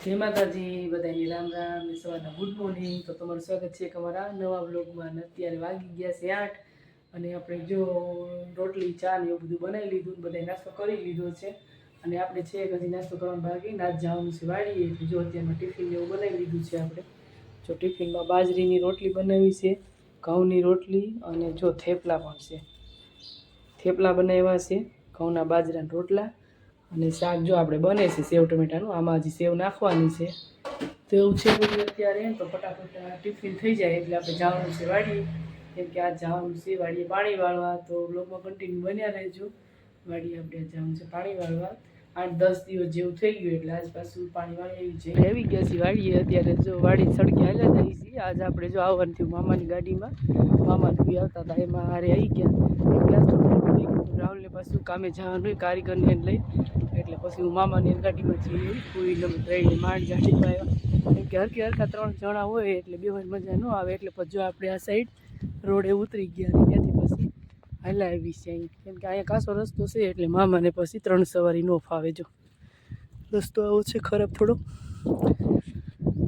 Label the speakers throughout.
Speaker 1: જય માતાજી, બધાને રામ રામ ને સવારના ગુડ મોર્નિંગ। તો તમારું સ્વાગત છે અમારા નવા બ્લોગમાં। અત્યારે વાગી ગયા છે 8 અને આપણે જો રોટલી ચા ને એવું બધું બનાવી લીધું, બધાય નાસ્તો કરી લીધો છે અને આપણે છે હજી નાસ્તો કરવાનો બાકી, નાચ જવાનું છે વાડીએ। એટલે જો અત્યારમાં ટિફિન એવું બનાવી લીધું છે આપણે। જો ટિફિનમાં બાજરીની રોટલી બનાવી છે, ઘઉંની રોટલી અને જો થેપલા પણ છે। થેપલા બનાવ્યા છે, ઘઉંના બાજરાના રોટલા અને શાક જો આપણે બને છે સેવ ટમેટાનું, આમાં હજી સેવ નાખવાની છે। તો એવું છે બધું અત્યારે। તો ફટાફટ ટિફિન થઈ જાય એટલે આપણે જવાનું છે વાડીએ, કેમ કે આ જવાનું છે વાડીએ પાણી વાળવા। તો બ્લોગમાં કન્ટિન્યુ બન્યા રહેજો। વાડીએ આપણે જવાનું છે પાણી વાળવા, 8-10 દિવસ જેવું થઈ ગયું એટલે આજ પાછું પાણી વાળી આવી ગયા છે વાડીએ। અત્યારે જો વાડી સડકે હાલ્યા જાય છે। આજ આપણે જો આવવાનું થયું મામાની ગાડીમાં, મામાને બી આવતા હતા એમાં હારે આવી ગયા। રાહુલને પાછું કામે જવાનું હોય કારીગરને એને લઈ, એટલે પછી હું મામાની ગાડીમાં જઈ કોઈ રહીને માંડ ગાડીમાં આવ્યા, કેમ કે હરખી હરખા 3 જણા હોય એટલે બેવાની મજા ન આવે। એટલે પછી જો આપણે આ સાઈડ રોડે ઉતરી ગયા અને ત્યાંથી પછી હાલા આવી છે અહીં, કેમ કે અહીંયા કાસો રસ્તો છે એટલે મામાને પછી 3 સવારી ન ફાવે। જો રસ્તો આવો છે ખરાબ થોડો,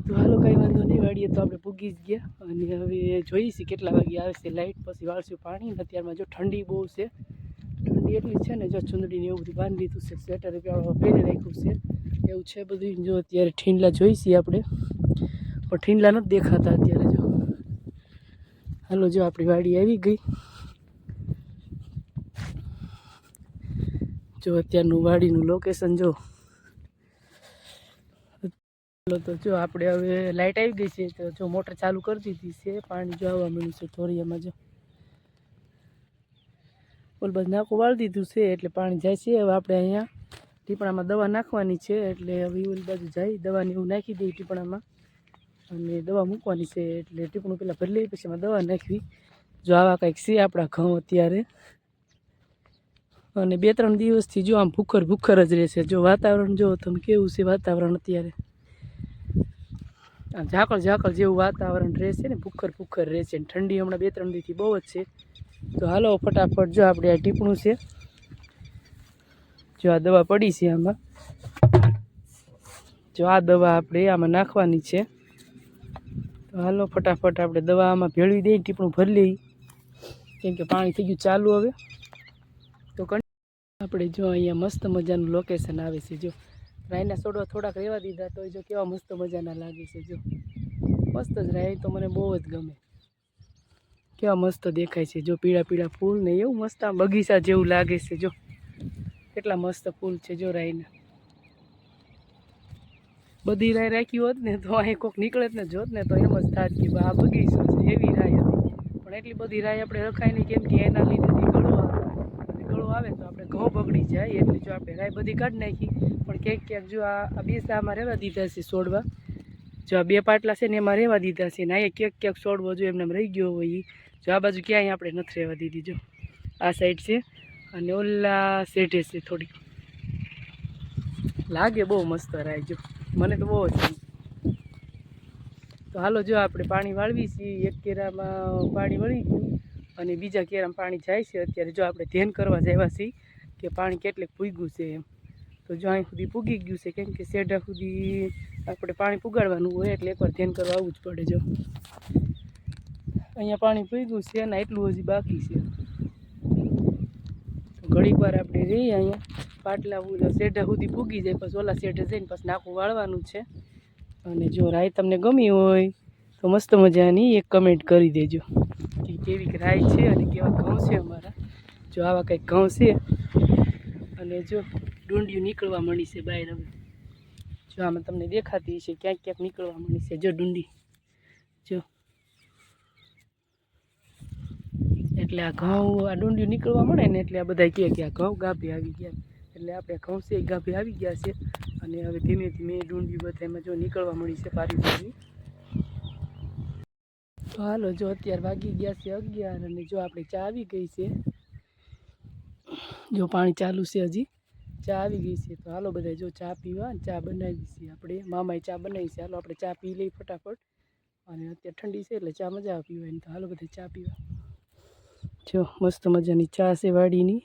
Speaker 1: તો હાલો કાંઈ વાંધો નહીં, વાડીએ તો આપણે પૂગી જ ગયા અને હવે જોઈશું કેટલા વાગે આવે છે લાઇટ, પછી વાળશું પાણી। અત્યારમાં જો ઠંડી બહુ છે, ઠંડી એટલી છે ને જો ચૂંદડીને એવું બધું બાંધી દીધું છે, સ્વેટર પહેરી રાખ્યું છે એવું છે બધું। જો અત્યારે ઠીંડલા જોઈશી આપણે, પણ ઠીંડલા નથી દેખાતા અત્યારે। જો હાલો જો આપણી વાડી આવી ગઈ, જો અત્યારનું વાડીનું લોકેશન જો। તો જો આપણે હવે લાઇટ આવી ગઈ છે, તો જો મોટર ચાલુ કરી દીધી છે, પાણી જો આવવા મળ્યું છે ધોરિયામાં। જો ઓલ બાજુ નાખું વાળી દીધું છે એટલે પાણી જાય છે। હવે આપણે અહીંયા ટીપણામાં દવા નાખવાની છે, એટલે હવે ઓલી બાજુ જાય દવાની એવું નાખી દઈએ ટીપણામાં અને દવા મૂકવાની છે। એટલે ટીપણું પહેલાં ભરી લઈએ પછી એમાં દવા નાખવી। જો આવા કંઈક છે આપણા ઘઉં અત્યારે, અને 2-3 દિવસથી જો આમ ભૂખર જ રહેશે। જો વાતાવરણ જો તમે કેવું છે વાતાવરણ અત્યારે, આમ ઝાકળ જેવું વાતાવરણ રહેશે ને, ભૂખર રહેશે। ઠંડી હમણાં 2-3 દીથી બહુ જ છે। તો હાલો ફટાફટ જો આપણે આ ટીપણું છે, જો આ દવા પડી છે આમાં, જો આ દવા આપણે આમાં નાખવાની છે। તો હાલો ફટાફટ આપણે દવા આમાં ભેળવી દઈએ, ટીપણું ભરી લઈએ, કેમ કે પાણી થઈ ગયું ચાલુ હવે। તો આપણે જો અહીંયા મસ્ત મજાનું લોકેશન આવે છે। જો રાયના છોડવા થોડાક રહેવા દીધા તો જો કેવા મસ્ત મજાના લાગે છે। જો મસ્ત જ રાય તો મને બહુ જ ગમે, કેવા મસ્ત દેખાય છે। જો પીળા ફૂલ ને એવું મસ્ત આમ બગીચા જેવું લાગે છે। જો કેટલા મસ્ત ફૂલ છે જો રાયના, બધી રાય રાખી હોત ને તો અહીં કોઈક નીકળે ને જોત ને તો એમ જ થાત કે આ બગીચો છે, એવી રાય હતી। પણ એટલી બધી રાય આપણે રખાય નહીં, કેમ કે એના લીધે ગળો આવે તો આપણે ઘઉં બગડી જાય। એટલે જો આપણે રાય બધી કાઢી નાખી, પણ ક્યાંક જો આ બેસામાં રહેવા દીધા છે છોડવા, જો આ 2 પાટલા છે ને એમાં રહેવા દીધા છે ને અહીંયા ક્યાંક છોડવો જો એમને રહી ગયો હોય, જો આ બાજુ ક્યાંય આપણે નથી રહેવા દીધી। જો આ સાઈડ છે અને ઓલા સેઢે છે થોડીક, લાગે બહુ મસ્ત રાય, જો મને તો બહુ જ ગમે। તો હાલો જો આપણે પાણી વાળવી છીએ, એક કેરામાં પાણી વળી ગયું અને બીજા કેરામાં પાણી જાય છે અત્યારે। જો આપણે ધ્યાન કરવા આવ્યા છીએ કે પાણી કેટલેક પૂગ્યું છે એમ, તો જો અહીં સુધી પૂગી ગયું છે, કેમ કે શેઢા સુધી આપણે પાણી પુગાડવાનું હોય એટલે એકવાર ધ્યાન કરવા આવવું જ પડે। જો અહીંયા પાણી પૂગ્યું છે અને એટલું હજી બાકી છે, ઘડીક વાર આપણે રહીએ અહીંયા, પાટલા શેઢા સુધી પૂગી જાય પછી ઓલા શેઢે જઈને પછી નાખું વાળવાનું છે। અને જો રાય તમને ગમી હોય તો મસ્ત મજાની એક કમેન્ટ કરી દેજો કે કેવી રાય છે અને કેવા ઘઉં છે અમારા। જો આવા કંઈક ઘઉં છે અને જો ડુંડિયું નીકળવા મળી છે બહાર હવે, જો આમાં તમને દેખાતી છે ક્યાંક નીકળવા મળી છે। જો ડુંડી જો, એટલે આ ઘઉં આ ડુંડિયું નીકળવા મળે ને એટલે આ બધા કહે કે આ ઘઉં ગાભે આવી ગયા, એટલે આપણે ઘઉં છે એ ગાભે આવી ગયા છે અને હવે ધીમે ધીમે ડુંડિયું બધા એમાં જો નીકળવા મળી છે પારી। તો હાલો જો અત્યારે વાગી ગયા છે 11 અને જો આપણે ચા આવી ગઈ છે, જો પાણી ચાલુ છે હજી, ચા આવી ગઈ છે। તો હાલો બધા જો ચા પીવા, ચા બનાવી છે આપણે, મામાએ ચા બનાવી છે। હાલો આપણે ચા પી લઈ ફટાફટ, અને અત્યારે ઠંડી છે એટલે ચા મજા આવે પીવાની। તો હાલો બધા ચા પીવા, જો મસ્ત મજાની ચા છે વાડીની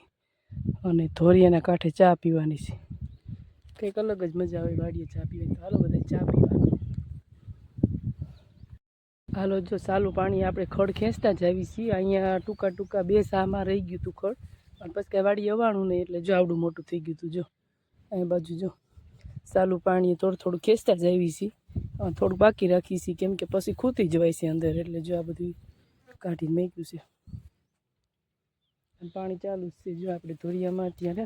Speaker 1: અને ધોરિયાના કાંઠે ચા પીવાની છે, કંઈક અલગ જ મજા આવે વાડીએ ચા પીવાની. તો હાલો બધા ચા પીવા. હાલો જો સાલું પાણી આપણે ખડ ખેંચતા જ આવી છીએ. અહીંયા ટૂંકા ટૂંકા 2 સામાં રહી ગયું હતું ખડ, પણ પછી કાંઈ વાડી અવાણું નહીં એટલે જો આવડું મોટું થઈ ગયું હતું. જો અહીં બાજુ જો સાલું પાણી થોડું થોડું ખેંચતા જ આવી છીએ. થોડું બાકી રાખી છીએ કેમ કે પછી ખૂતી જવાય છે અંદર, એટલે જો આ બધું કાઢીને મૂક્યું છે. પાણી ચાલુ જ છે જો આપણે ધોરિયામાં અત્યારે.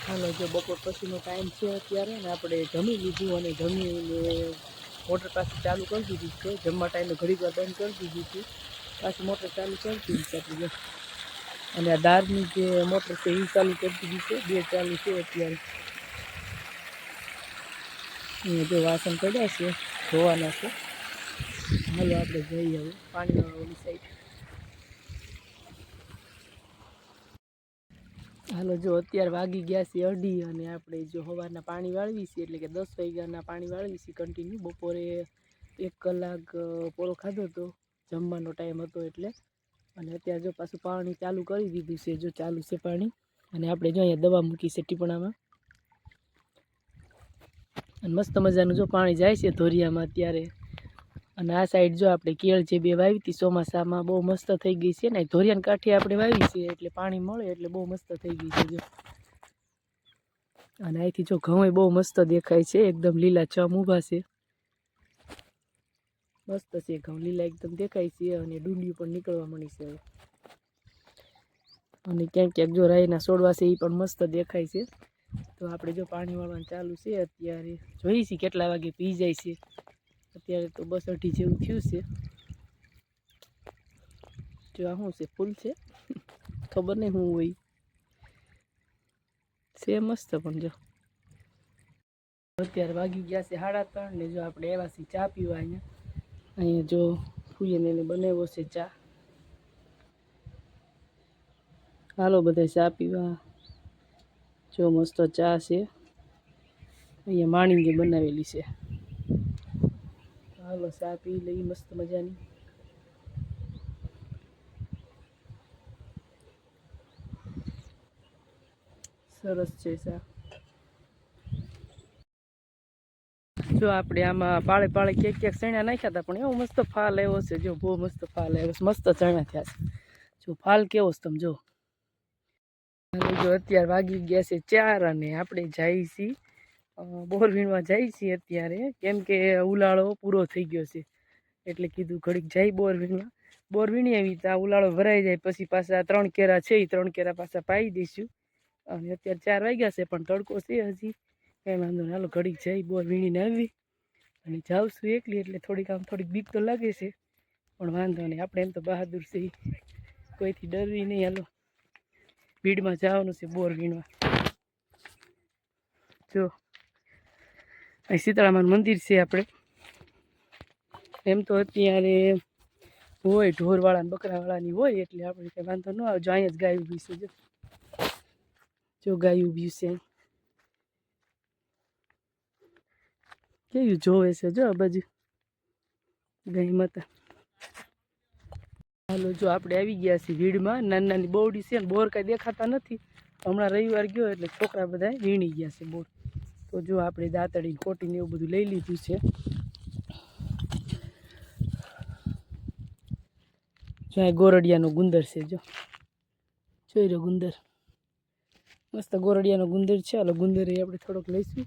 Speaker 1: હાલો જો બપોર પછીનો ટાઈમ છે અત્યારે ને આપણે જમી લીધું અને જમીને મોટર પાછી ચાલુ કરી દીધી છે. જમવા ટાઈમે ઘડીક વાર બંધ કરી દીધી હતી, પાછી મોટર ચાલુ કરી દીધી છે આપણે. અને આ દાળની જે મોટર છે એ ચાલુ કરી દીધી છે, 2 ચાલુ છે અત્યારે. અહીંયા જો વાસણ પડ્યા છે ધોવાના છે. હાલો આપણે જઈએ હવે પાણીવાળાની સાઈડ. હાલો જો અત્યારે વાગી ગયા છે 2:30 અને આપણે જો સવારના પાણી વાળવી છીએ, એટલે કે 10 વાગ્યાના પાણી વાળવી છીએ કન્ટિન્યુ. બપોરે 1 કલાક પોરો ખાધો હતો, જમવાનો ટાઈમ હતો એટલે. અને અત્યારે જો પાછું પાણી ચાલુ કરી દીધું છે, જો ચાલુ છે પાણી. અને આપણે જો અહીંયા દવા મૂકી છે ટીપણામાં. અને મસ્ત મજાનું જો પાણી જાય છે ધોરિયામાં અત્યારે. અને આ સાઈડ જો આપણે કેળ જે 2 વાવી હતી ચોમાસામાં બહુ મસ્ત થઈ ગઈ છે ને. ધોરિયાના કાંઠે આપણે વાવી છે એટલે પાણી મળે એટલે બહુ મસ્ત થઈ ગઈ છે જો. અને અહીંથી જો ઘઉં બહુ મસ્ત દેખાય છે, એકદમ લીલા ચમ ઊભા છે. મસ્ત છે ઘઉં, લીલા એકદમ દેખાય છે. અને ડુંડિયું પણ નીકળવા મળી છે હવે. અને ક્યાંક ક્યાંક જો રાઈના છોડવા છે એ પણ મસ્ત દેખાય છે. તો આપણે જો પાણી વાળવાનું ચાલુ છે અત્યારે. જોઈએ છીએ કેટલા વાગે પી જાય છે. અત્યારે તો 2:30 જેવું થયું છે. જો આ શું છે, ફૂલ છે ખબર નહીં શું હોય છે, મસ્ત. પણ જો અત્યારે વાગી ગયા છે 3:30 ને જો આપણે આવ્યા છીએ ચા પીવા. અહીંયા જો ફૂઈને એને બનાવ્યો છે ચા. હાલો બધા ચા પીવા. જો મસ્ત ચા છે, અહીંયા માણીને બનાવેલી છે. હાલો ચા પી લઈ મસ્ત મજાની. સરસ છે ચા. જો આપણે આમાં પાળે પાળે ક્યાંક ચણા નાખ્યા હતા, પણ એવો મસ્ત ફાલ આવ્યો છે. જો બહુ મસ્ત ફાલ આવ્યો છે, મસ્ત ચણા થયા છે. જો ફાલ કેવો છે તમે જો. જો અત્યારે વાગી ગયા છે 4 અને આપણે જઈએ છીએ બોર વીણવા જઈએ છીએ અત્યારે, કેમ કે ઉલાળો પૂરો થઈ ગયો છે એટલે કીધું ઘડીક જઈ બોર વીણવા. બોર વીણી આવી ત્યાં ઉલાળો ભરાઈ જાય પછી પાછા 3 કેરા છે એ 3 કેરા પાછા પાઈ દઈશું. અને અત્યારે 4 વાગ્યા છે પણ તડકો છે હજી, કંઈ વાંધો નહીં. હાલો ઘડીક જઈ બોર વીણીને આવી અને જાઉં છું એકલી એટલે થોડીક બીક તો લાગે છે, પણ વાંધો નહીં. આપણે એમ તો બહાદુર છે, કોઈથી ડરવી નહીં. હાલો ભીડમાં જવાનું છે બોર વીણવા. જો અહીં શીતળામાનું મંદિર છે આપણે. એમ તો અત્યારે હોય ઢોરવાળા ને બકરાવાળાની હોય એટલે આપણે કંઈ વાંધો ન આવે. જો અહીંયા જ ગાય ઊભી છે, જો ગાય ઊભી છે. કેવું જોવે છે જો આ બાજુ ગાય માતા. હાલો જો આપણે આવી ગયા છીએ ભીડમાં. નાની નાની બોરડી છે ને બોર કાંઈ દેખાતા નથી. હમણાં રવિવાર ગયો એટલે છોકરા બધા વીણી ગયા છે બોર. તો જો આપણે દાંતડી કોટીને એવું બધું લઈ લીધું છે. જો આ ગોરડિયાનો ગુંદર છે, જો જોઈ રહ્યો ગુંદર, મસ્ત ગોરડિયાનો ગુંદર છે. હાલો ગુંદર એ આપણે થોડોક લઈશું.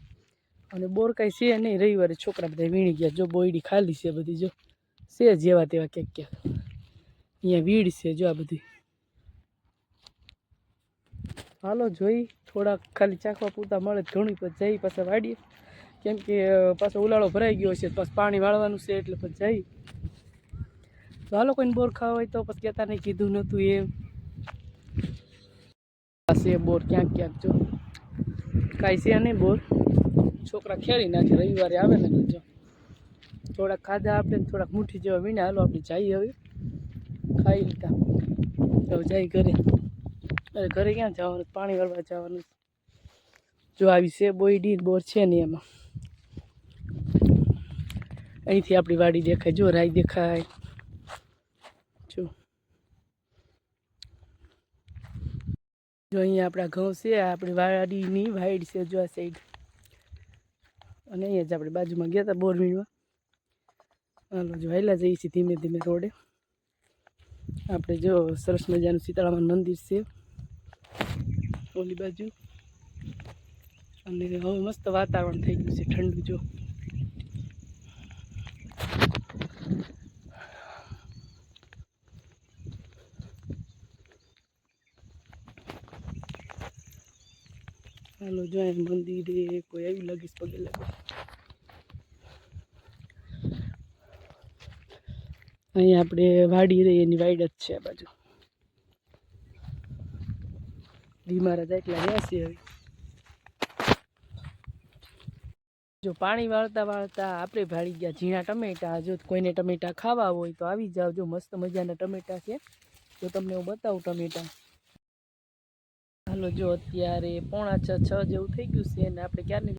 Speaker 1: અને બોર કાંઈ છે નહીં, રવિવારે છોકરા બધા વીણી ગયા. જો બોયડી ખાલી છે બધી, જો છે જેવા તેવા ક્યાંક ક્યાંક. અહીંયા વીડ છે જો આ બધી. હાલો જોઈ થોડાક ખાલી ચાખવા પૂરતા મળે ઘણું પછી જઈ પાછા વાડીએ, કેમ કે પાછો ઉલાળો ભરાઈ ગયો છે, પાછું પાણી વાળવાનું છે એટલે પછી જઈ. તો હાલો કોઈને બોર ખાવા હોય તો પછી કહેતા નહીં કીધું નહોતું એમ. છે બોર ક્યાંક ક્યાંક, જો કાંઈ છે નહીં બોર. છોકરા ખેડી નાખે રવિવારે આવે ને જો. થોડાક ખાધા આપણે, થોડાક મુઠ્ઠી જેવા વીણે. હાલો આપણે જઈએ હવે, ખાઈ લીધા તો જઈ ઘરે. અરે ઘરે ક્યાં જવાનું, પાણી વાળવા જવાનું. જો આવી છે બોયડી બોર છે ને એમાં. અહીંથી આપણી વાડી દેખાય, જો રાઈ દેખાય, જો જો અહીંયા આપણા ઘઉં છે, આપણી વાડીની વાઈડ છે, જો આ સાઈડ. અને અહીંયા જ આપણે બાજુમાં ગયા હતા બોરવીણમાં. હાલો જો હાલ્યા જઈએ છીએ ધીમે ધીમે રોડે. આપણે જો સરસ મજાનું સીતારામનું મંદિર છે ઓલી બાજુ. અને હવે મસ્ત વાતાવરણ થઈ ગયું છે ઠંડુ. જો હાલો જો મંદિરે કોઈ આવી લાગીશ પગે લાગે. અહીંયા આપણે વાડી રહી એની વાઈડ જ છે આ બાજુ. ધીમારા જાય એટલા રહ્યા છે હવે. જો પાણી વાળતા વાળતા આપણે ભાળી ગયા ઝીણા ટમેટા. જો કોઈને ટમેટા ખાવા હોય તો આવી જાવ. જો મસ્ત મજાના ટમેટા છે, જો તમને હું બતાવું ટમેટા. હાલો જો અત્યારે 5:45 જેવું થઈ ગયું છે અને આપણે ક્યારની